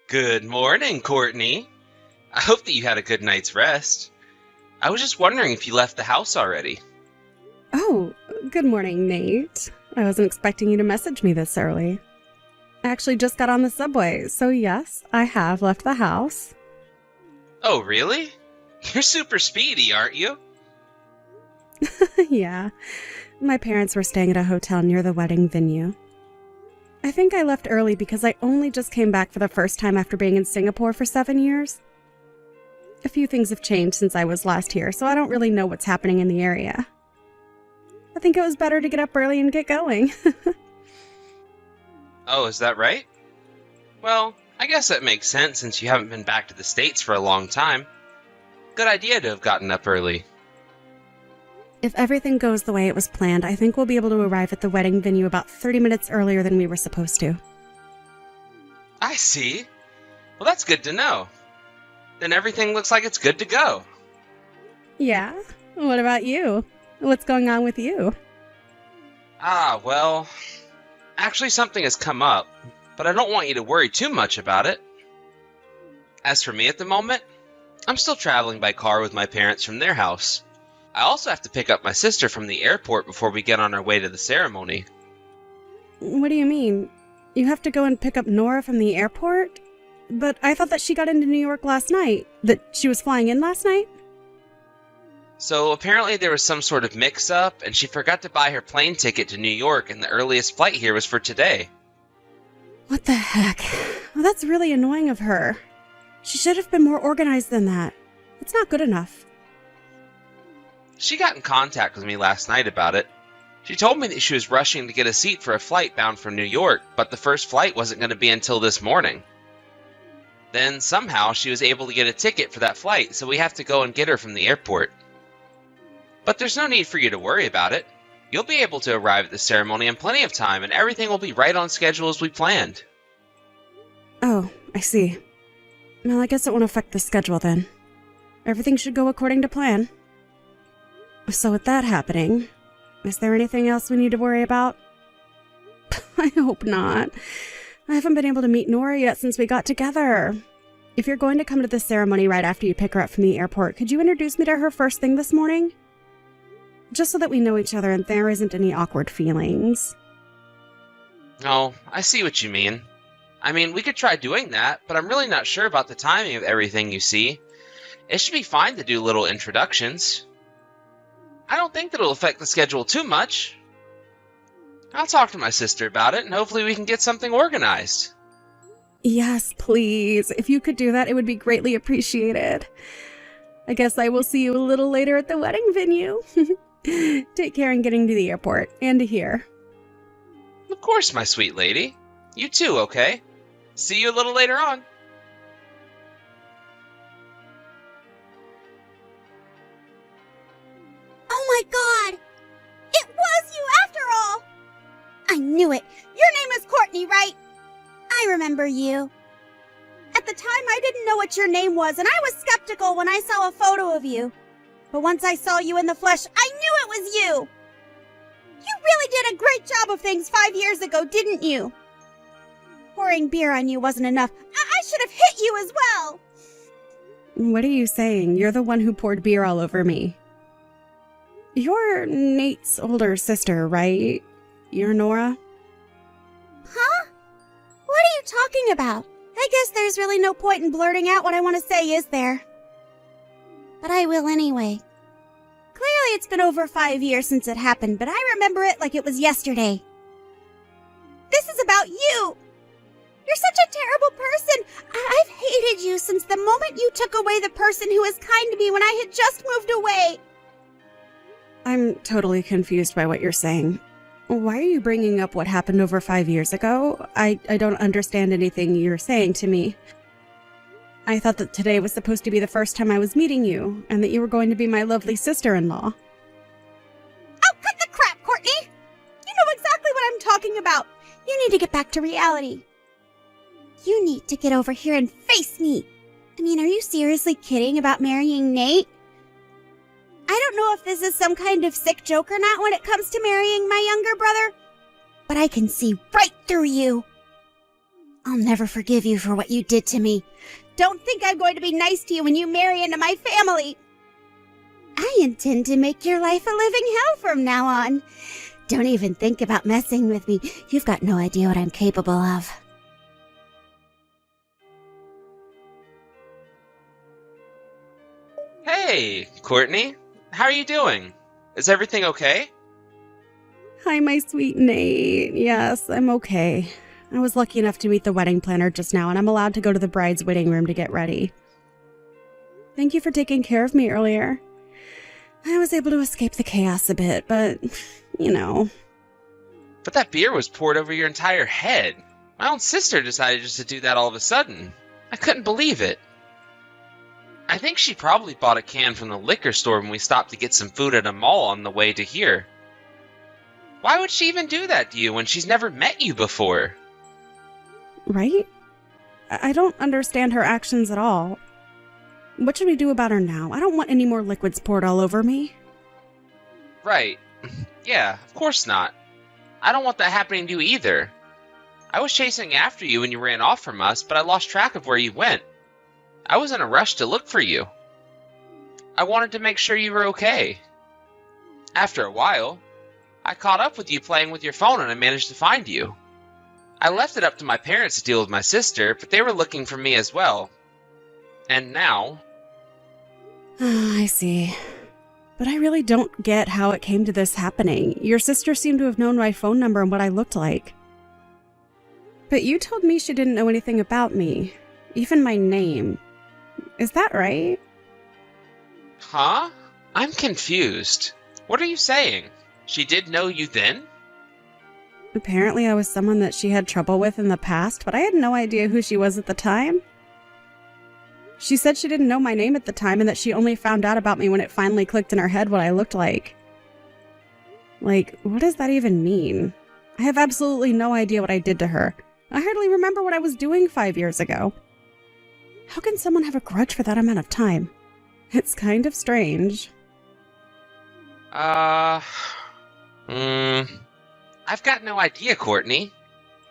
Good morning, Courtney. I hope that you had a good night's rest. I was just wondering if you left the house already. Oh, good morning, Nate. I wasn't expecting you to message me this early. I actually just got on the subway, so yes, I have left the house. Oh, really? You're super speedy, aren't you? Yeah, my parents were staying at a hotel near the wedding venue. I think I left early because I only just came back for the first time after being in Singapore for 7 years. A few things have changed since I was last here, so I don't really know what's happening in the area. I think it was better to get up early and get going. Oh, is that right? Well, I guess that makes sense since you haven't been back to the States for a long time. Good idea to have gotten up early. If everything goes the way it was planned, I think we'll be able to arrive at the wedding venue about 30 minutes earlier than we were supposed to. I see. Well, that's good to know. Then everything looks like it's good to go. Yeah? What about you? What's going on with you? Well, actually something has come up, but I don't want you to worry too much about it. As for me at the moment, I'm still traveling by car with my parents from their house. I also have to pick up my sister from the airport before we get on our way to the ceremony. What do you mean? You have to go and pick up Nora from the airport? But I thought that she got into New York last night. That she was flying in last night? So apparently there was some sort of mix-up, and she forgot to buy her plane ticket to New York, and the earliest flight here was for today. What the heck? Well, that's really annoying of her. She should have been more organized than that. It's not good enough. She got in contact with me last night about it. She told me that she was rushing to get a seat for a flight bound from New York, but the first flight wasn't going to be until this morning. Then somehow she was able to get a ticket for that flight, so we have to go and get her from the airport. But there's no need for you to worry about it. You'll be able to arrive at the ceremony in plenty of time, and everything will be right on schedule as we planned. Oh, I see. Well, I guess it won't affect the schedule then. Everything should go according to plan. So with that happening, is there anything else we need to worry about? I hope not. I haven't been able to meet Nora yet since we got together. If you're going to come to the ceremony right after you pick her up from the airport, could you introduce me to her first thing this morning? Just so that we know each other and there isn't any awkward feelings. Oh, I see what you mean. I mean, we could try doing that, but I'm really not sure about the timing of everything, you see. It should be fine to do little introductions. I don't think that it'll affect the schedule too much. I'll talk to my sister about it, and hopefully we can get something organized. Yes, please. If you could do that, it would be greatly appreciated. I guess I will see you a little later at the wedding venue. Take care in getting to the airport and to here. Of course, my sweet lady. You too, okay? See you a little later on. Oh my god! It was you after all! I knew it! Your name is Courtney, right? I remember you. At the time, I didn't know what your name was, and I was skeptical when I saw a photo of you. But once I saw you in the flesh, I knew it was you! You really did a great job of things 5 years ago, didn't you? Pouring beer on you wasn't enough. I should have hit you as well! What are you saying? You're the one who poured beer all over me. You're Nate's older sister, right? You're Nora? Huh? What are you talking about? I guess there's really no point in blurting out what I want to say, is there? But I will anyway. Clearly it's been over 5 years since it happened, but I remember it like it was yesterday. This is about you! You're such a terrible person! I've hated you since the moment you took away the person who was kind to me when I had just moved away! I'm totally confused by what you're saying. Why are you bringing up what happened over 5 years ago? I don't understand anything you're saying to me. I thought that today was supposed to be the first time I was meeting you, and that you were going to be my lovely sister-in-law. Oh, cut the crap, Courtney! You know exactly what I'm talking about! You need to get back to reality. You need to get over here and face me! I mean, are you seriously kidding about marrying Nate? I don't know if this is some kind of sick joke or not when it comes to marrying my younger brother, but I can see right through you. I'll never forgive you for what you did to me. Don't think I'm going to be nice to you when you marry into my family. I intend to make your life a living hell from now on. Don't even think about messing with me. You've got no idea what I'm capable of. Hey, Courtney. How are you doing? Is everything okay? Hi, my sweet Nate. Yes, I'm okay. I was lucky enough to meet the wedding planner just now, and I'm allowed to go to the bride's waiting room to get ready. Thank you for taking care of me earlier. I was able to escape the chaos a bit, but, you know. But that beer was poured over your entire head. My own sister decided just to do that all of a sudden. I couldn't believe it. I think she probably bought a can from the liquor store when we stopped to get some food at a mall on the way to here. Why would she even do that to you when she's never met you before? Right? I don't understand her actions at all. What should we do about her now? I don't want any more liquids poured all over me. Right. Yeah, of course not. I don't want that happening to you either. I was chasing after you when you ran off from us, but I lost track of where you went. I was in a rush to look for you. I wanted to make sure you were okay. After a while, I caught up with you playing with your phone and I managed to find you. I left it up to my parents to deal with my sister, but they were looking for me as well. And now... I see. But I really don't get how it came to this happening. Your sister seemed to have known my phone number and what I looked like. But you told me she didn't know anything about me, even my name. Is that right? Huh? I'm confused. What are you saying? She did know you then? Apparently I was someone that she had trouble with in the past, but I had no idea who she was at the time. She said she didn't know my name at the time and that she only found out about me when it finally clicked in her head what I looked like. Like, what does that even mean? I have absolutely no idea what I did to her. I hardly remember what I was doing 5 years ago. How can someone have a grudge for that amount of time? It's kind of strange. I've got no idea, Courtney.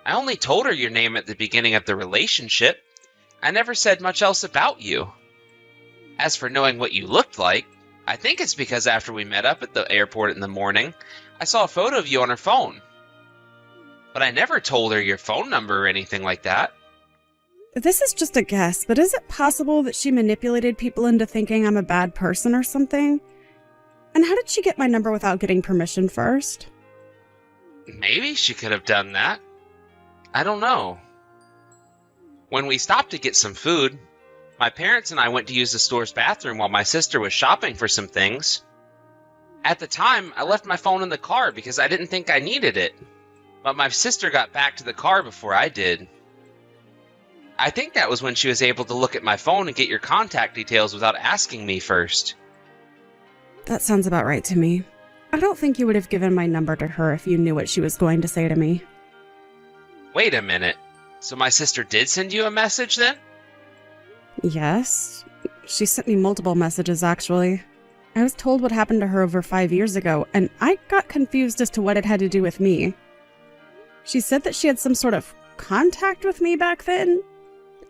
I only told her your name at the beginning of the relationship. I never said much else about you. As for knowing what you looked like, I think it's because after we met up at the airport in the morning, I saw a photo of you on her phone. But I never told her your phone number or anything like that. This is just a guess, but is it possible that she manipulated people into thinking I'm a bad person or something? And how did she get my number without getting permission first? Maybe she could have done that. I don't know. When we stopped to get some food, my parents and I went to use the store's bathroom while my sister was shopping for some things. At the time, I left my phone in the car because I didn't think I needed it. But my sister got back to the car before I did. I think that was when she was able to look at my phone and get your contact details without asking me first. That sounds about right to me. I don't think you would have given my number to her if you knew what she was going to say to me. Wait a minute. So my sister did send you a message then? Yes. She sent me multiple messages, actually. I was told what happened to her over 5 years ago, and I got confused as to what it had to do with me. She said that she had some sort of contact with me back then.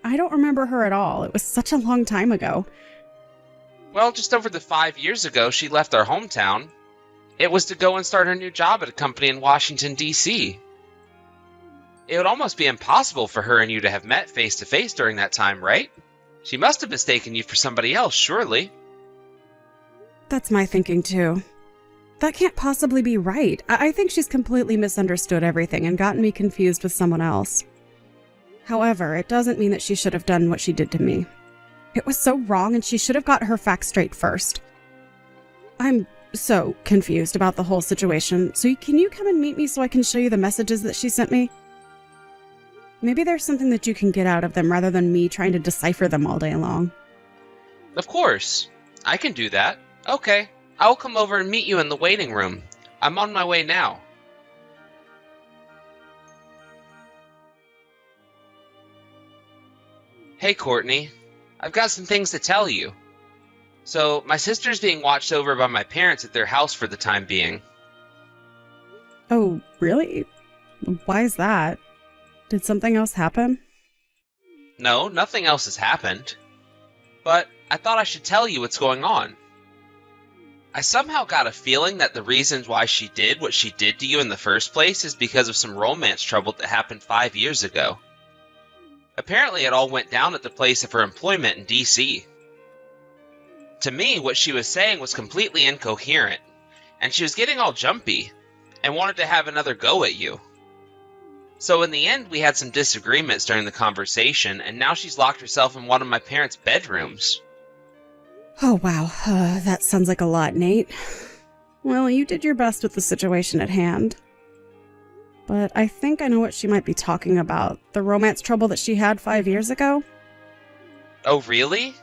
I don't remember her at all. It was such a long time ago. Well, just over the 5 years ago, she left our hometown. It was to go and start her new job at a company in Washington, D.C. It would almost be impossible for her and you to have met face-to-face during that time, right? She must have mistaken you for somebody else, surely. That's my thinking, too. That can't possibly be right. I think she's completely misunderstood everything and gotten me confused with someone else. However, it doesn't mean that she should have done what she did to me. It was so wrong, and she should have got her facts straight first. I'm so confused about the whole situation, so can you come and meet me so I can show you the messages that she sent me? Maybe there's something that you can get out of them rather than me trying to decipher them all day long. Of course. I can do that. Okay. I will come over and meet you in the waiting room. I'm on my way now. Hey, Courtney. I've got some things to tell you. So, my sister's being watched over by my parents at their house for the time being. Oh, really? Why is that? Did something else happen? No, nothing else has happened. But I thought I should tell you what's going on. I somehow got a feeling that the reasons why she did what she did to you in the first place is because of some romance trouble that happened 5 years ago. Apparently it all went down at the place of her employment in DC. To me, what she was saying was completely incoherent, and she was getting all jumpy, and wanted to have another go at you. So in the end, we had some disagreements during the conversation, and now she's locked herself in one of my parents' bedrooms. Oh, wow. That sounds like a lot, Nate. Well, you did your best with the situation at hand. But I think I know what she might be talking about. The romance trouble that she had 5 years ago? Oh, really?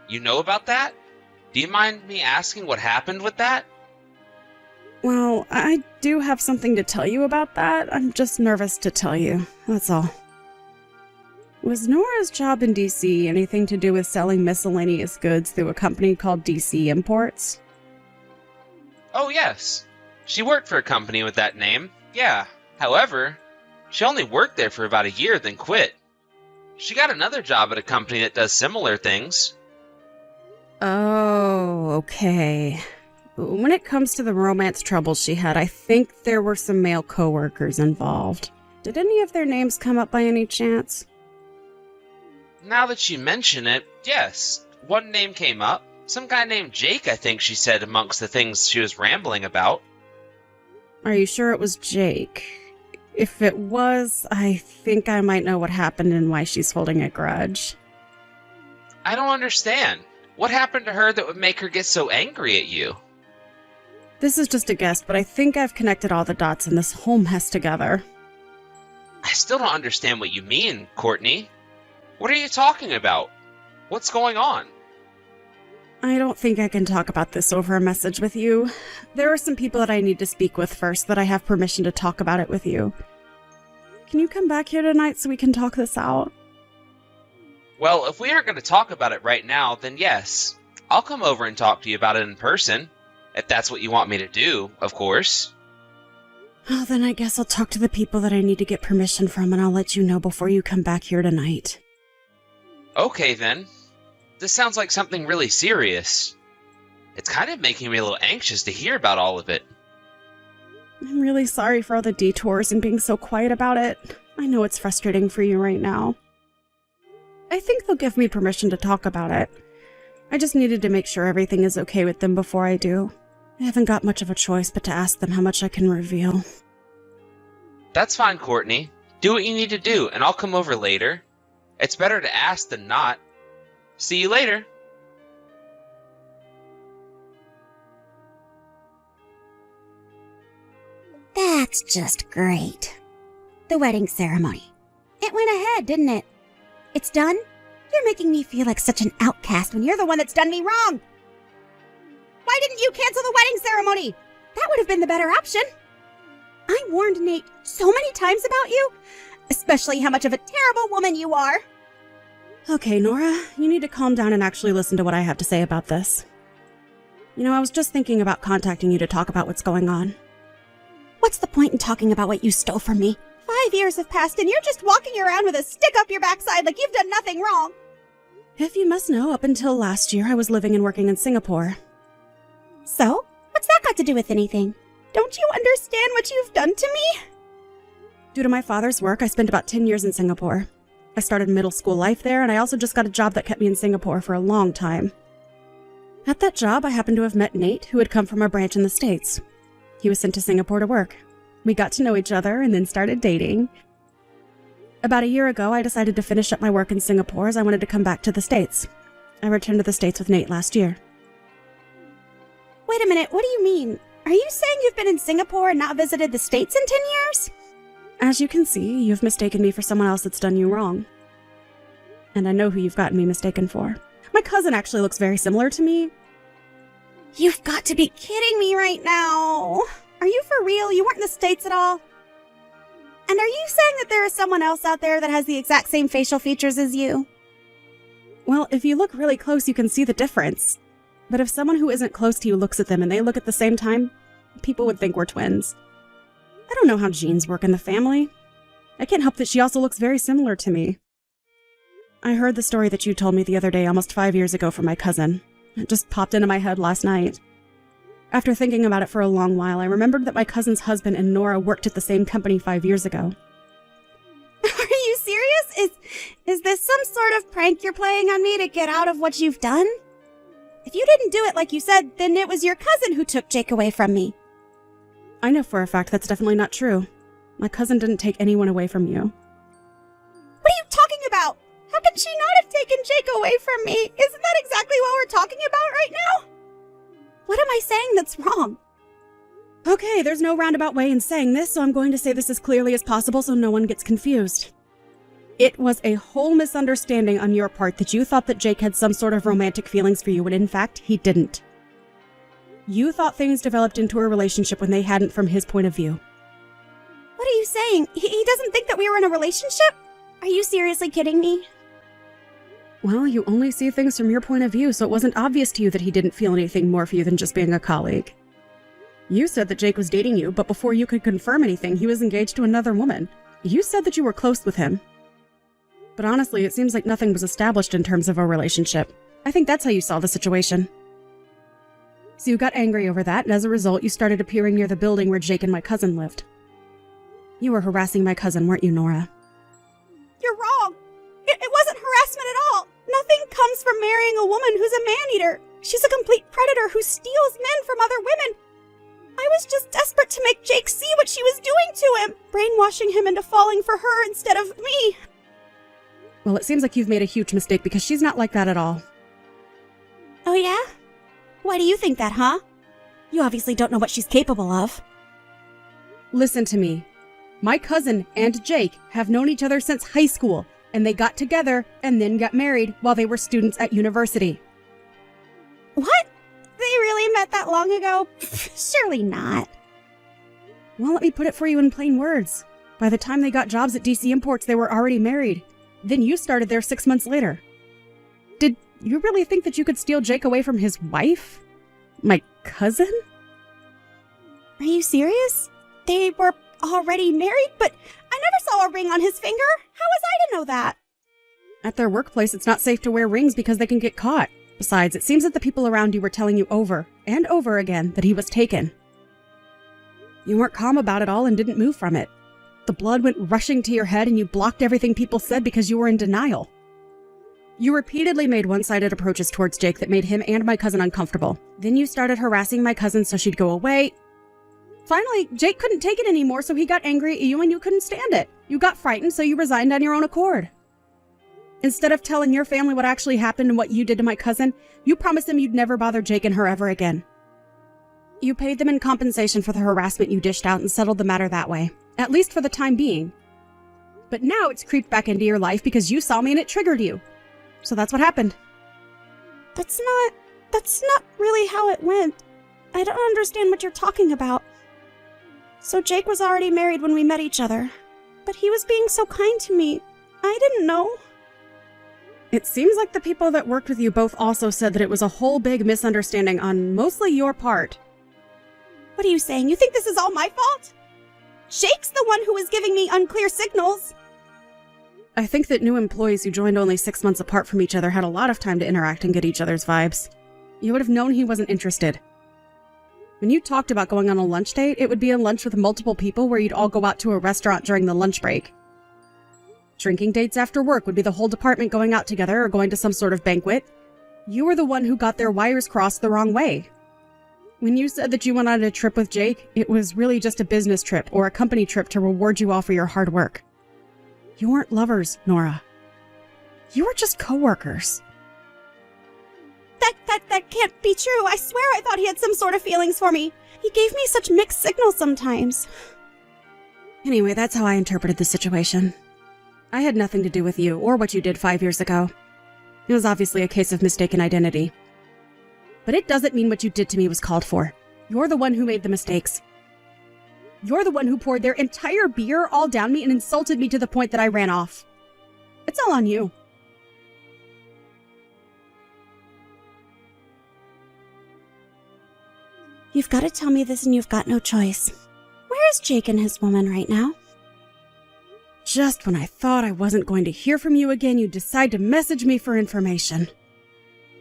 You know about that? Do you mind me asking what happened with that? Well, I do have something to tell you about that. I'm just nervous to tell you. That's all. Was Nora's job in DC anything to do with selling miscellaneous goods through a company called DC Imports? Oh, yes. She worked for a company with that name, yeah. However, she only worked there for about a year, then quit. She got another job at a company that does similar things. Oh, okay. When it comes to the romance troubles she had, I think there were some male coworkers involved. Did any of their names come up by any chance? Now that you mention it, yes. One name came up. Some guy named Jake, I think she said amongst the things she was rambling about. Are you sure it was Jake? If it was, I think I might know what happened and why she's holding a grudge. I don't understand. What happened to her that would make her get so angry at you? This is just a guess, but I think I've connected all the dots in this whole mess together. I still don't understand what you mean, Courtney. What are you talking about? What's going on? I don't think I can talk about this over a message with you. There are some people that I need to speak with first that I have permission to talk about it with you. Can you come back here tonight so we can talk this out? Well, if we aren't going to talk about it right now, then yes. I'll come over and talk to you about it in person. If that's what you want me to do, of course. Well, then I guess I'll talk to the people that I need to get permission from, and I'll let you know before you come back here tonight. Okay, then. This sounds like something really serious. It's kind of making me a little anxious to hear about all of it. I'm really sorry for all the detours and being so quiet about it. I know it's frustrating for you right now. I think they'll give me permission to talk about it. I just needed to make sure everything is okay with them before I do. I haven't got much of a choice but to ask them how much I can reveal. That's fine, Courtney. Do what you need to do, and I'll come over later. It's better to ask than not. See you later. That's just great. The wedding ceremony. It went ahead, didn't it? It's done? You're making me feel like such an outcast when you're the one that's done me wrong. Why didn't you cancel the wedding ceremony? That would have been the better option. I warned Nate so many times about you, especially how much of a terrible woman you are. Okay, Nora, you need to calm down and actually listen to what I have to say about this. You know, I was just thinking about contacting you to talk about what's going on. What's the point in talking about what you stole from me? 5 years have passed and you're just walking around with a stick up your backside like you've done nothing wrong. If you must know, up until last year, I was living and working in Singapore. So? What's that got to do with anything? Don't you understand what you've done to me? Due to my father's work, I spent about 10 years in Singapore. I started middle school life there, and I also just got a job that kept me in Singapore for a long time. At that job, I happened to have met Nate, who had come from a branch in the States. He was sent to Singapore to work. We got to know each other and then started dating. About a year ago, I decided to finish up my work in Singapore as I wanted to come back to the States. I returned to the States with Nate last year. Wait a minute, what do you mean? Are you saying you've been in Singapore and not visited the States in 10 years? As you can see, you've mistaken me for someone else that's done you wrong. And I know who you've gotten me mistaken for. My cousin actually looks very similar to me. You've got to be kidding me right now. Are you for real? You weren't in the States at all? And are you saying that there is someone else out there that has the exact same facial features as you? Well, if you look really close, you can see the difference. But if someone who isn't close to you looks at them and they look at the same time, people would think we're twins. I don't know how genes work in the family. I can't help that she also looks very similar to me. I heard the story that you told me the other day almost 5 years ago from my cousin. It just popped into my head last night. After thinking about it for a long while, I remembered that my cousin's husband and Nora worked at the same company 5 years ago. Are you serious? Is this some sort of prank you're playing on me to get out of what you've done? If you didn't do it like you said, then it was your cousin who took Jake away from me. I know for a fact that's definitely not true. My cousin didn't take anyone away from you. What are you talking about? How can she not have taken Jake away from me? Isn't that exactly what we're talking about right now? What am I saying that's wrong? Okay, there's no roundabout way in saying this, so I'm going to say this as clearly as possible so no one gets confused. It was a whole misunderstanding on your part that you thought that Jake had some sort of romantic feelings for you when in fact he didn't. You thought things developed into a relationship when they hadn't from his point of view. What are you saying? He doesn't think that we were in a relationship? Are you seriously kidding me? Well, you only see things from your point of view, so it wasn't obvious to you that he didn't feel anything more for you than just being a colleague. You said that Jake was dating you, but before you could confirm anything, he was engaged to another woman. You said that you were close with him. But honestly, it seems like nothing was established in terms of a relationship. I think that's how you saw the situation. So you got angry over that, and as a result, you started appearing near the building where Jake and my cousin lived. You were harassing my cousin, weren't you, Nora? You're wrong. It wasn't harassment at all. Nothing comes from marrying a woman who's a man-eater. She's a complete predator who steals men from other women. I was just desperate to make Jake see what she was doing to him, brainwashing him into falling for her instead of me. Well, it seems like you've made a huge mistake because she's not like that at all. Oh yeah? Why do you think that, huh? You obviously don't know what she's capable of. Listen to me. My cousin and Jake have known each other since high school, and they got together and then got married while they were students at university. What? They really met that long ago? Surely not. Well, let me put it for you in plain words. By the time they got jobs at DC Imports, they were already married. Then you started there 6 months later. Did you really think that you could steal Jake away from his wife? My cousin? Are you serious? They were already married, but I never saw a ring on his finger. How was I to know that? At their workplace, it's not safe to wear rings because they can get caught. Besides, it seems that the people around you were telling you over and over again that he was taken. You weren't calm about it all and didn't move from it. The blood went rushing to your head and you blocked everything people said because you were in denial. You repeatedly made one-sided approaches towards Jake that made him and my cousin uncomfortable. Then you started harassing my cousin so she'd go away. Finally, Jake couldn't take it anymore, so he got angry at you and you couldn't stand it. You got frightened, so you resigned on your own accord. Instead of telling your family what actually happened and what you did to my cousin, you promised them you'd never bother Jake and her ever again. You paid them in compensation for the harassment you dished out and settled the matter that way, at least for the time being. But now it's creeped back into your life because you saw me and it triggered you. So that's what happened. That's not really how it went. I don't understand what you're talking about. So Jake was already married when we met each other, but he was being so kind to me. I didn't know. It seems like the people that worked with you both also said that it was a whole big misunderstanding on mostly your part. What are you saying? You think this is all my fault? Jake's the one who was giving me unclear signals. I think that new employees who joined only 6 months apart from each other had a lot of time to interact and get each other's vibes. You would have known he wasn't interested. When you talked about going on a lunch date, it would be a lunch with multiple people where you'd all go out to a restaurant during the lunch break. Drinking dates after work would be the whole department going out together or going to some sort of banquet. You were the one who got their wires crossed the wrong way. When you said that you went on a trip with Jake, it was really just a business trip or a company trip to reward you all for your hard work. You weren't lovers, Nora. You were just co-workers. That can't be true. I swear I thought he had some sort of feelings for me. He gave me such mixed signals sometimes. Anyway, that's how I interpreted the situation. I had nothing to do with you or what you did 5 years ago. It was obviously a case of mistaken identity. But it doesn't mean what you did to me was called for. You're the one who made the mistakes. You're the one who poured their entire beer all down me and insulted me to the point that I ran off. It's all on you. You've got to tell me this and you've got no choice. Where is Jake and his woman right now? Just when I thought I wasn't going to hear from you again, you decide to message me for information.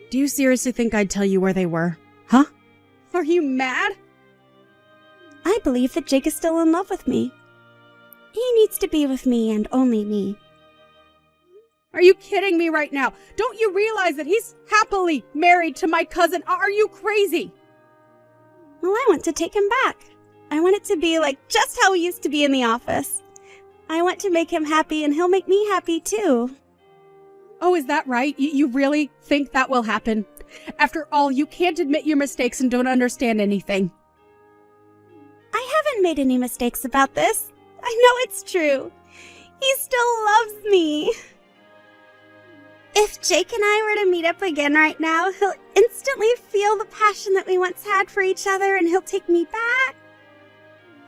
Do you seriously think I'd tell you where they were? Huh? Are you mad? I believe that Jake is still in love with me. He needs to be with me and only me. Are you kidding me right now? Don't you realize that he's happily married to my cousin? Are you crazy? Well, I want to take him back. I want it to be like just how we used to be in the office. I want to make him happy and he'll make me happy too. Oh, is that right? You really think that will happen? After all, you can't admit your mistakes and don't understand anything. I haven't made any mistakes about this. I know it's true. He still loves me. If Jake and I were to meet up again right now, he'll instantly feel the passion that we once had for each other and he'll take me back.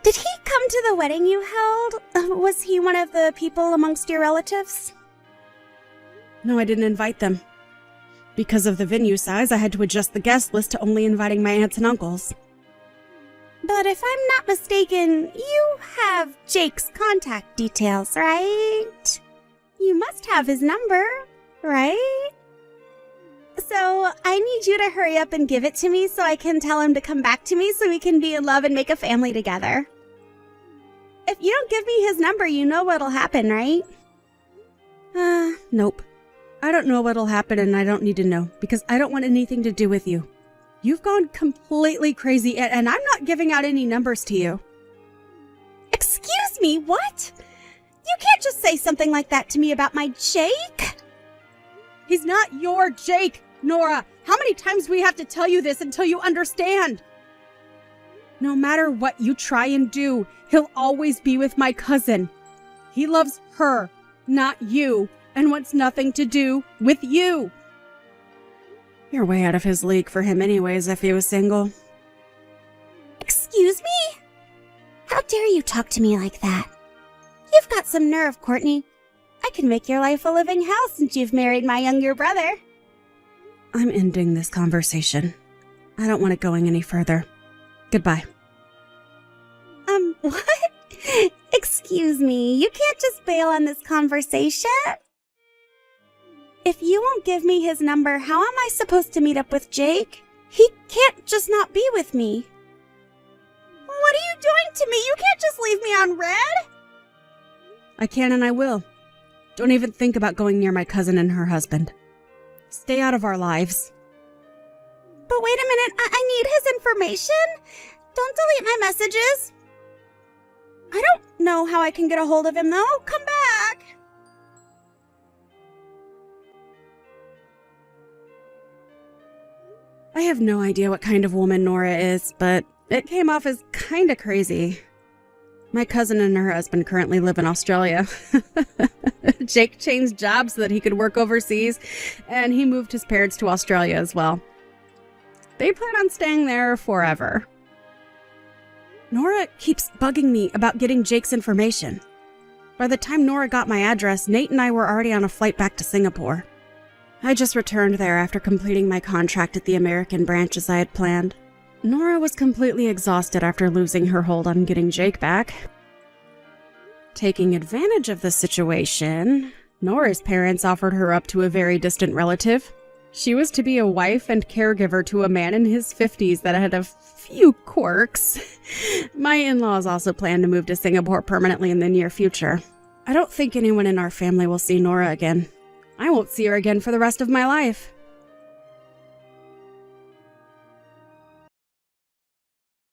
Did he come to the wedding you held? Was he one of the people amongst your relatives? No, I didn't invite them. Because of the venue size, I had to adjust the guest list to only inviting my aunts and uncles. But if I'm not mistaken, you have Jake's contact details, right? You must have his number, right? So I need you to hurry up and give it to me so I can tell him to come back to me so we can be in love and make a family together. If you don't give me his number, you know what'll happen, right? Nope. I don't know what'll happen and I don't need to know because I don't want anything to do with you. You've gone completely crazy and I'm not giving out any numbers to you. Excuse me, what? You can't just say something like that to me about my Jake. He's not your Jake, Nora. How many times do we have to tell you this until you understand? No matter what you try and do, he'll always be with my cousin. He loves her, not you, and wants nothing to do with you. You're way out of his league for him anyways if he was single. Excuse me? How dare you talk to me like that? You've got some nerve, Courtney. I can make your life a living hell since you've married my younger brother. I'm ending this conversation. I don't want it going any further. Goodbye. What? Excuse me, you can't just bail on this conversation. If you won't give me his number, how am I supposed to meet up with Jake? He can't just not be with me. What are you doing to me? You can't just leave me on red. I can and I will. Don't even think about going near my cousin and her husband. Stay out of our lives. But wait a minute, I need his information. Don't delete my messages. I don't know how I can get a hold of him, though. Come back. I have no idea what kind of woman Nora is, but it came off as kinda crazy. My cousin and her husband currently live in Australia. Jake changed jobs so that he could work overseas, and he moved his parents to Australia as well. They plan on staying there forever. Nora keeps bugging me about getting Jake's information. By the time Nora got my address, Nate and I were already on a flight back to Singapore. I just returned there after completing my contract at the American branch as I had planned. Nora was completely exhausted after losing her hold on getting Jake back. Taking advantage of the situation, Nora's parents offered her up to a very distant relative. She was to be a wife and caregiver to a man in his 50s that had a few quirks. My in-laws also plan to move to Singapore permanently in the near future. I don't think anyone in our family will see Nora again. I won't see her again for the rest of my life.